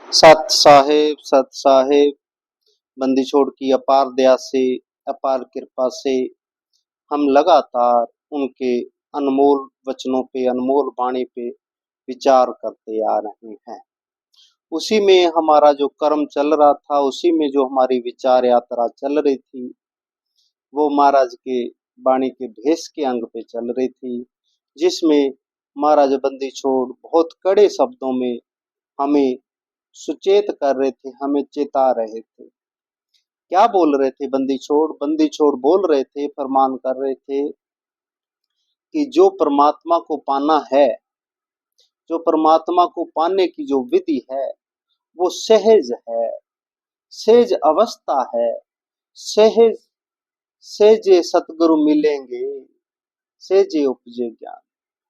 सत साहेब, बंदी छोड़ की अपार दया से, अपार कृपा से हम लगातार उनके अनमोल वचनों पे, अनमोल वाणी पे विचार करते आ रहे हैं। उसी में हमारा जो कर्म चल रहा था, उसी में जो हमारी विचार यात्रा चल रही थी, वो महाराज के वाणी के भेष के अंग पे चल रही थी, जिसमें महाराज बंदी छोड़ बहुत कड़े शब्दों में हमें सुचेत कर रहे थे, हमें चेता रहे थे। क्या बोल रहे थे बंदी छोड़? बंदी छोड़ बोल रहे थे, फरमान कर रहे थे कि जो परमात्मा को पाना है, जो परमात्मा को पाने की जो विधि है, वो सहज है, सहज अवस्था है। सहज सहजे सतगुरु मिलेंगे, सहजे उपजे ज्ञान।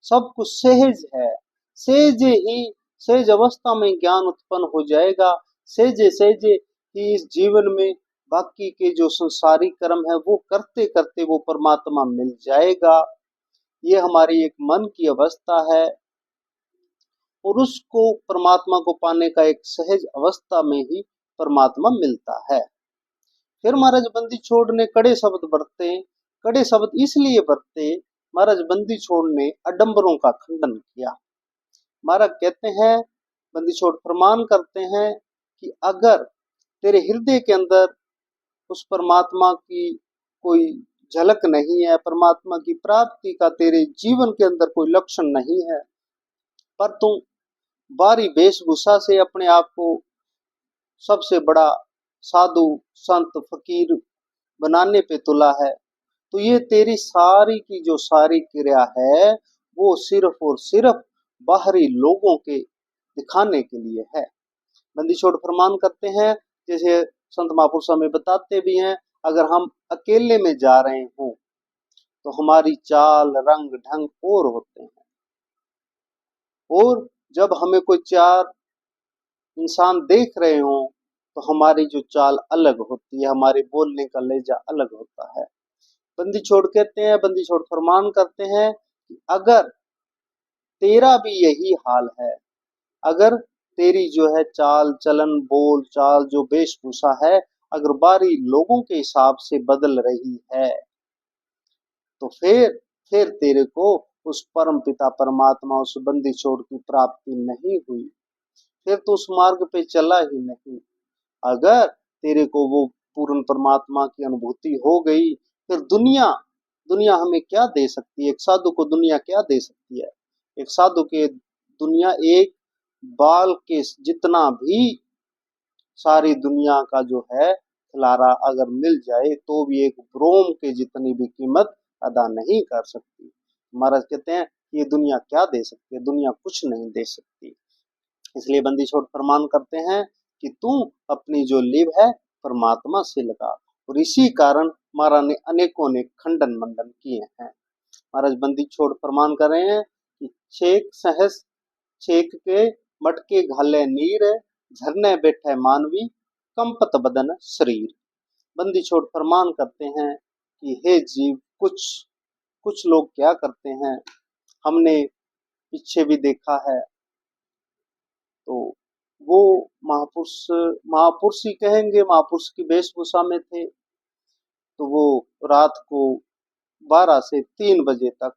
सब कुछ सहज है, सहजे ही सहज अवस्था में ज्ञान उत्पन्न हो जाएगा। सहजे सहजे ही इस जीवन में बाकी के जो संसारिक कर्म है वो करते करते वो परमात्मा मिल जाएगा। ये हमारी एक मन की अवस्था है, और उसको परमात्मा को पाने का एक सहज अवस्था में ही परमात्मा मिलता है। फिर महाराज बंदी छोड़ ने कड़े शब्द बरते। कड़े शब्द इसलिए बरते, महाराज बंदी छोड़ ने अडंबरों का खंडन किया। महाराज कहते हैं, बंदी छोड़ फरमान करते हैं कि अगर तेरे हृदय के अंदर उस परमात्मा की कोई झलक नहीं है, परमात्मा की प्राप्ति का तेरे जीवन के अंदर कोई लक्षण नहीं है, पर तुम बाहरी वेशभूषा से अपने आप को सबसे बड़ा साधु संत फकीर बनाने पे तुला है, तो ये तेरी सारी की जो सारी क्रिया है वो सिर्फ और सिर्फ बाहरी लोगों के दिखाने के लिए है। बंदी छोड़ फरमान करते हैं, जैसे संत महापुरुष हमें बताते भी हैं, अगर हम अकेले में जा रहे हों तो हमारी चाल रंग ढंग और होते हैं, और जब हमें कोई चार इंसान देख रहे हो तो हमारी जो चाल अलग होती है, हमारे बोलने का लहजा अलग होता है। बंदी छोड़ कहते हैं, बंदी छोड़ फरमान करते हैं कि अगर तेरा भी यही हाल है, अगर तेरी जो है चाल चलन बोल चाल जो वेशभूषा है अगर बाहरी लोगों के हिसाब से बदल रही है, तो फिर तेरे को उस परम पिता परमात्मा, उस बंदी छोड़ की प्राप्ति नहीं हुई, फिर तो उस मार्ग पे चला ही नहीं। अगर तेरे को वो पूर्ण परमात्मा की अनुभूति हो गई, फिर दुनिया दुनिया हमें क्या दे सकती है? एक साधु को दुनिया क्या दे सकती है? एक साधु के दुनिया एक बाल के जितना भी सारी दुनिया का जो है खिलारा अगर मिल जाए तो भी एक ब्रोम के जितनी भी कीमत अदा नहीं कर सकती। महाराज कहते हैं ये दुनिया क्या दे सकती है? दुनिया कुछ नहीं दे सकती। इसलिए बंदी छोड़ फरमान करते हैं कि तू अपनी जो लिव है परमात्मा से लगा, और इसी कारण महाराज ने अनेकों ने खंडन मंडन किए हैं। महाराज बंदी छोड़ फरमान कर रहे हैं कि छेक सहस छेक के मटके घाले नीर, झरने बैठे मानवी कंपत बदन शरीर। बंदी छोड़ फरमान करते हैं कि हे जीव, कुछ कुछ लोग क्या करते हैं, हमने पीछे भी देखा है, तो वो महापुरुष महापुरुष ही कहेंगे, महापुरुष की वेशभूषा में थे, तो वो रात को 12 से 3 बजे तक,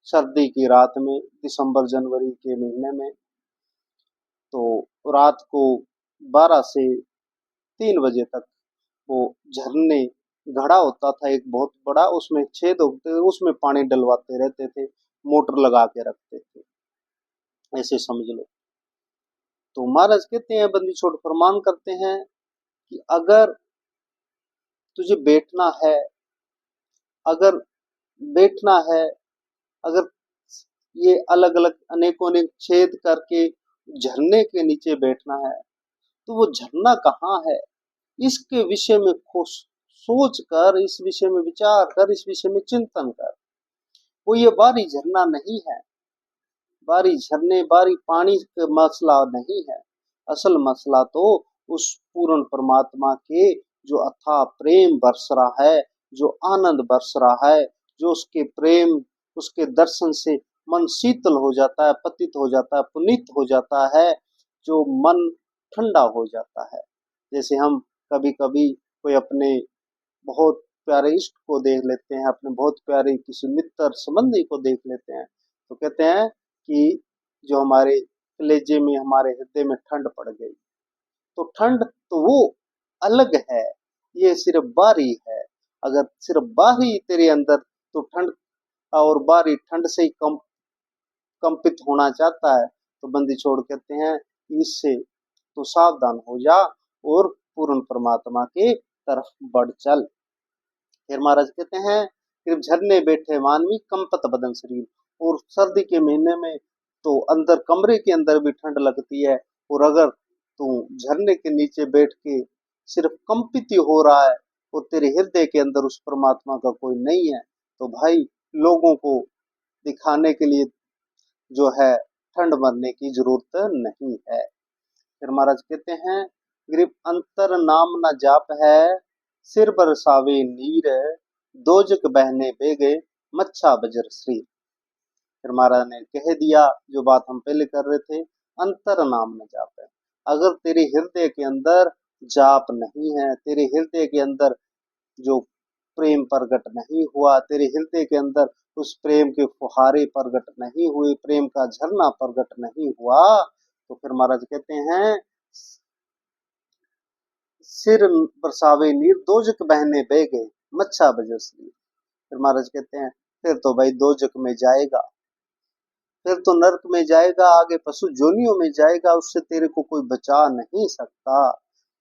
सर्दी की रात में, दिसंबर जनवरी के महीने में, तो रात को 12 से 3 बजे तक वो झरने, घड़ा होता था एक बहुत बड़ा, उसमें छेद होते थे, उसमें पानी डलवाते रहते थे, मोटर लगा के रखते थे, ऐसे समझ लो। तो महाराज कहते हैं, बंदी छोड़ फरमान करते हैं कि अगर तुझे बैठना है, अगर बैठना है, अगर ये अलग अलग अनेकों अनेक छेद करके झरने के नीचे बैठना है, तो वो झरना कहाँ है, इसके विषय में सोच कर, इस विषय में विचार कर, इस विषय में चिंतन कर। वो ये बाहरी झरना नहीं है, बाहरी झरने बाहरी पानी का मसला नहीं है। असल मसला तो उस पूर्ण परमात्मा के जो अथाह प्रेम बरस रहा है, जो आनंद बरस रहा है, जो उसके प्रेम, उसके दर्शन से मन शीतल हो जाता है, पतित हो जाता है, पुनीत हो जाता है, जो मन ठंडा हो जाता है। जैसे हम कभी कभी कोई अपने बहुत प्यारे इष्ट को देख लेते हैं, अपने बहुत प्यारे किसी मित्र संबंधी को देख लेते हैं, तो कहते हैं कि जो हमारे कलेजे में, हमारे हृदय में ठंड पड़ गई। तो ठंड तो वो अलग है, ये सिर्फ बाहरी है। अगर सिर्फ बाहरी तेरे अंदर, तो ठंड और बाहरी ठंड से ही कंपित होना चाहता है, तो बंदी छोड़ कहते हैं कि इससे तो सावधान हो जा और पूर्ण परमात्मा के तरफ बढ़ चल। फिर महाराज कहते हैं, सिर्फ झरने बैठे मानवी कंपत बदन शरीर। और सर्दी के महीने में तो अंदर कमरे के अंदर भी ठंड लगती है, और अगर तू झरने के नीचे बैठ के सिर्फ कंपित ही हो रहा है और तेरे हृदय के अंदर उस परमात्मा का कोई नहीं है, तो भाई लोगों को दिखाने के लिए जो है ठंड मरने की जरूरत नहीं है। फिर महाराज कहते हैं, ग्रीब अंतर नाम न जाप है, सिर बरसावे नीर, दोजक बहने बेगे मच्छा बजर श्री। फिर महाराज ने कह दिया जो बात हम पहले कर रहे थे, अंतर नाम न जाप है। अगर तेरे हृदय के अंदर जाप नहीं है, तेरे हृदय के अंदर जो प्रेम प्रकट नहीं हुआ, तेरे हृदय के अंदर उस प्रेम के फुहारे प्रकट नहीं हुए, प्रेम का झरना प्रकट नहीं हुआ, तो फिर महाराज कहते हैं, सिर बरसावे नीर, दोजक बहने बह गए मच्छा बजसली। फिर महाराज कहते हैं, फिर तो भाई दोजक में जाएगा, फिर तो नरक में जाएगा, आगे पशु जोनियों में जाएगा, उससे तेरे को कोई बचा नहीं सकता।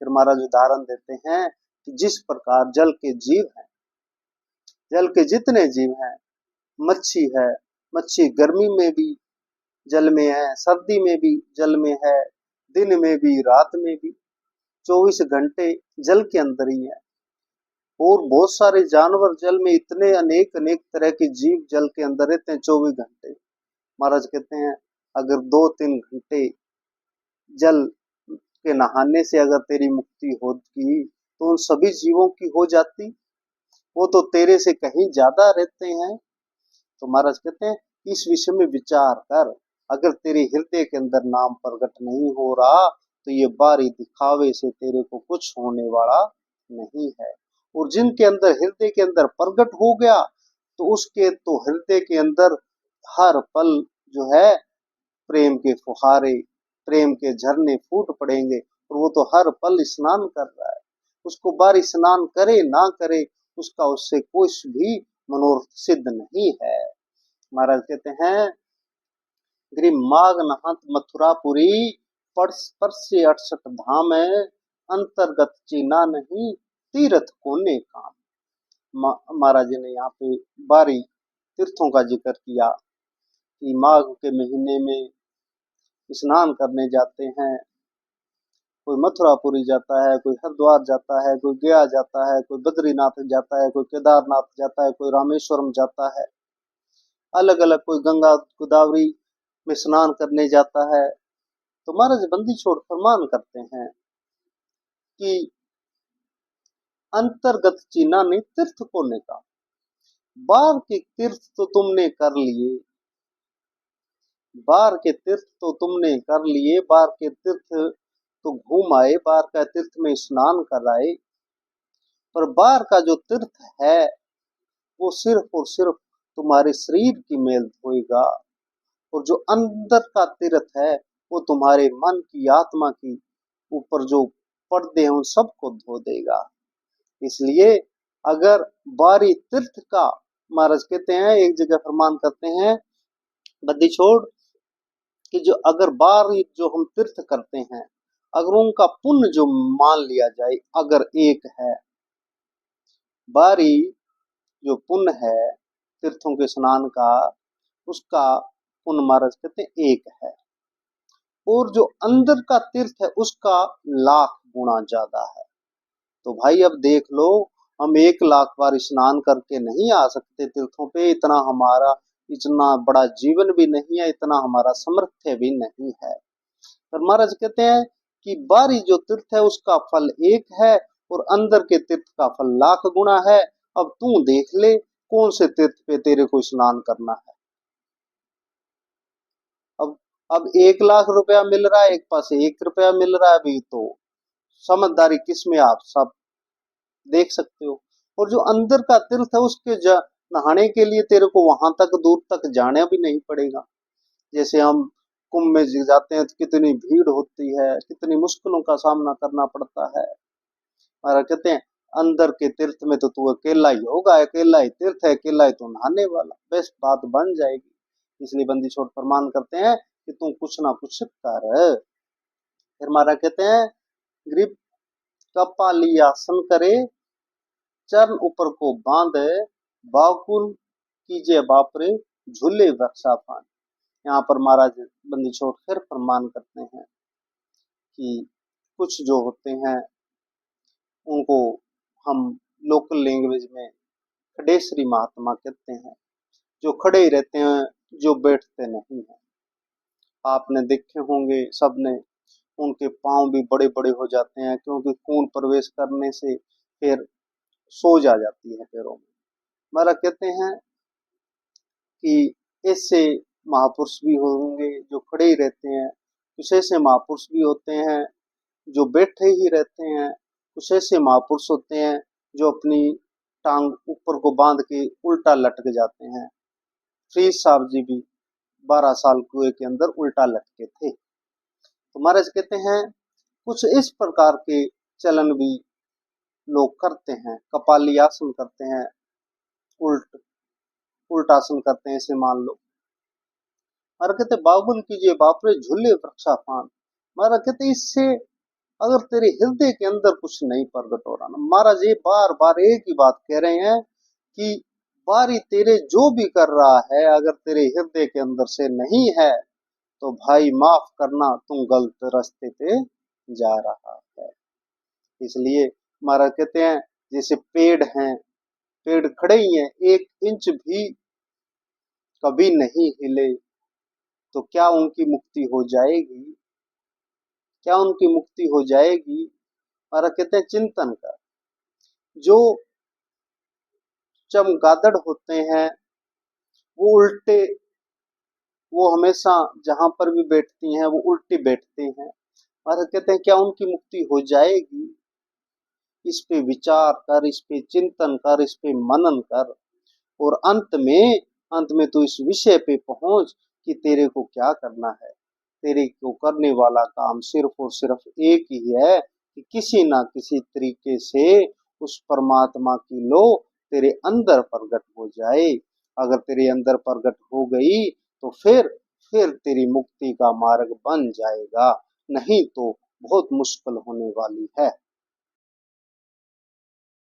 फिर महाराज उदाहरण देते हैं कि जिस प्रकार जल के जीव हैं, जल के जितने जीव हैं, मच्छी है, मच्छी गर्मी में भी जल में है, सर्दी में भी जल में है, दिन में भी रात में भी, 24 घंटे जल के अंदर ही है। और बहुत सारे जानवर जल में, इतने अनेक अनेक तरह के जीव जल के अंदर रहते हैं 24 घंटे। महाराज कहते हैं, अगर 2-3 घंटे जल के नहाने से अगर तेरी मुक्ति होती, तो उन सभी जीवों की हो जाती, वो तो तेरे से कहीं ज्यादा रहते हैं। तो महाराज कहते हैं, इस विषय में विचार कर। अगर तेरे हृदय के अंदर नाम प्रकट नहीं हो रहा, तो ये बाहरी दिखावे से तेरे को कुछ होने वाला नहीं है। और जिनके अंदर हृदय के अंदर प्रकट हो गया, तो उसके तो हृदय के अंदर हर पल जो है प्रेम के फुहारे, प्रेम के झरने फूट पड़ेंगे, और वो तो हर पल स्नान कर रहा है। उसको बाहरी स्नान करे ना करे, उसका उससे कुछ भी मनोरथ सिद्ध नहीं है। महाराज कहते हैं, गिरि माग नहत मथुरापुरी, परसे 68 धाम है, अंतर्गत चीना नहीं, तीर्थ कोने काम। महाराज ने यहाँ पे 12 तीर्थों का जिक्र किया कि माघ के महीने में स्नान करने जाते हैं, कोई मथुरापुरी जाता है, कोई हरिद्वार जाता है, कोई गया जाता है, कोई बद्रीनाथ जाता है, कोई केदारनाथ जाता है, कोई रामेश्वरम जाता है, अलग अलग, कोई गंगा गोदावरी में स्नान करने जाता है। तो महाराज बंदी छोड़ फरमान करते हैं कि अंतर्गत चीना ने तीर्थ कोने का, बाहर के तीर्थ तो तुमने कर लिए, बाहर के तीर्थ तो तुमने कर लिए, बाहर के तीर्थ तो घूम आए, बाहर का तीर्थ में स्नान कर आए, पर बाहर का जो तीर्थ है वो सिर्फ और सिर्फ तुम्हारे शरीर की मेल धोएगा, और जो अंदर का तीर्थ है वो तुम्हारे मन की, आत्मा की ऊपर जो पर्दे हैं उन सबको धो देगा। इसलिए अगर बाहरी तीर्थ का, महाराज कहते हैं, एक जगह फरमान करते हैं बद्दी छोड़, कि जो अगर बाहरी जो हम तीर्थ करते हैं, अगर उनका पुण्य जो मान लिया जाए, अगर एक है, बाहरी जो पुण्य है तीर्थों के स्नान का, उसका पुण्य महाराज कहते हैं एक है, और जो अंदर का तीर्थ है उसका लाख गुना ज्यादा है। तो भाई अब देख लो, हम 1 लाख बार स्नान करके नहीं आ सकते तीर्थों पे, इतना हमारा, इतना बड़ा जीवन भी नहीं है, इतना हमारा सामर्थ्य भी नहीं है। पर महाराज कहते हैं कि बाहरी जो तीर्थ है उसका फल एक है, और अंदर के तीर्थ का फल लाख गुना है। अब तू देख ले कौन से तीर्थ पे तेरे को स्नान करना है। अब अब 1 लाख रुपया मिल रहा है, एक पास 1 रुपया मिल रहा है, अभी तो समझदारी किस में आप सब देख सकते हो। और जो अंदर का तीर्थ है उसके नहाने के लिए तेरे को वहां तक दूर तक जाना भी नहीं पड़ेगा। जैसे हम कुंभ में जाते हैं तो कितनी भीड़ होती है, कितनी मुश्किलों का सामना करना पड़ता है। और कहते हैं अंदर के तीर्थ में तो तू अकेला ही होगा, अकेला ही तीर्थ है, अकेला ही तो नहाने वाला, बस बात बन जाएगी। इसलिए बंदी छोड़ फरमान करते हैं कि तू कुछ ना कुछ कर। फिर महाराज कहते हैं ग्रीब कपाली आसन करे, चरण ऊपर को बांधे, बाकुल कीजिए बापरे, झूले वृक्षापान। यहाँ पर महाराज बंदी छोड़ फिर फरमान करते हैं कि कुछ जो होते हैं उनको हम लोकल लैंग्वेज में खडेश्वरी महात्मा कहते हैं, जो खड़े ही रहते हैं, जो बैठते नहीं हैं। आपने देखे होंगे सबने, उनके पांव भी बड़े बड़े हो जाते हैं क्योंकि खून प्रवेश करने से फिर सोज आ जाती है पैरों में। महाराज कहते हैं कि ऐसे महापुरुष भी होंगे जो खड़े ही रहते हैं, कुछ ऐसे महापुरुष भी होते हैं जो बैठे ही रहते हैं, कुछ ऐसे महापुरुष होते हैं जो अपनी टांग ऊपर को बांध के उल्टा लटक जाते हैं। फ्रीज साहब जी भी 12 साल कुएं के अंदर उल्टा लटके थे। तो महाराज कहते हैं कुछ इस प्रकार के चलन भी लोग करते हैं, कपाली आसन करते हैं, उल्ट उल्टासन करते हैं, ऐसे मान लो। महाराज कहते बाबुल कीजिए बापरे, झूले वृक्षापान। महाराज कहते इससे अगर तेरे हृदय के अंदर कुछ नहीं प्रकट हो रहा ना, महाराज ये बार बार एक ही बात कह रहे हैं कि बारी तेरे जो भी कर रहा है अगर तेरे हृदय के अंदर से नहीं है तो भाई माफ करना, तुम गलत रास्ते पे जा रहा है। इसलिए महाराज कहते हैं जैसे पेड़ हैं, पेड़ खड़े ही हैं, 1 इंच भी कभी नहीं हिले, तो क्या उनकी मुक्ति हो जाएगी? क्या उनकी मुक्ति हो जाएगी? महाराज कहते हैं चिंतन कर। जो चमगादड़ होते हैं वो उल्टे, वो हमेशा जहां पर भी बैठती हैं वो उल्टी बैठते हैं। महाराज कहते हैं क्या उनकी मुक्ति हो जाएगी? इस पे विचार कर, इस पे चिंतन कर, इस पे मनन कर, और अंत में तो इस विषय पे पहुंच कि तेरे को क्या करना है। तेरे को करने वाला काम सिर्फ और सिर्फ एक ही है कि किसी ना किसी तरीके से उस परमात्मा की लो तेरे अंदर प्रकट हो जाए। अगर तेरे अंदर प्रकट हो गई तो फिर तेरी मुक्ति का मार्ग बन जाएगा, नहीं तो बहुत मुश्किल होने वाली है।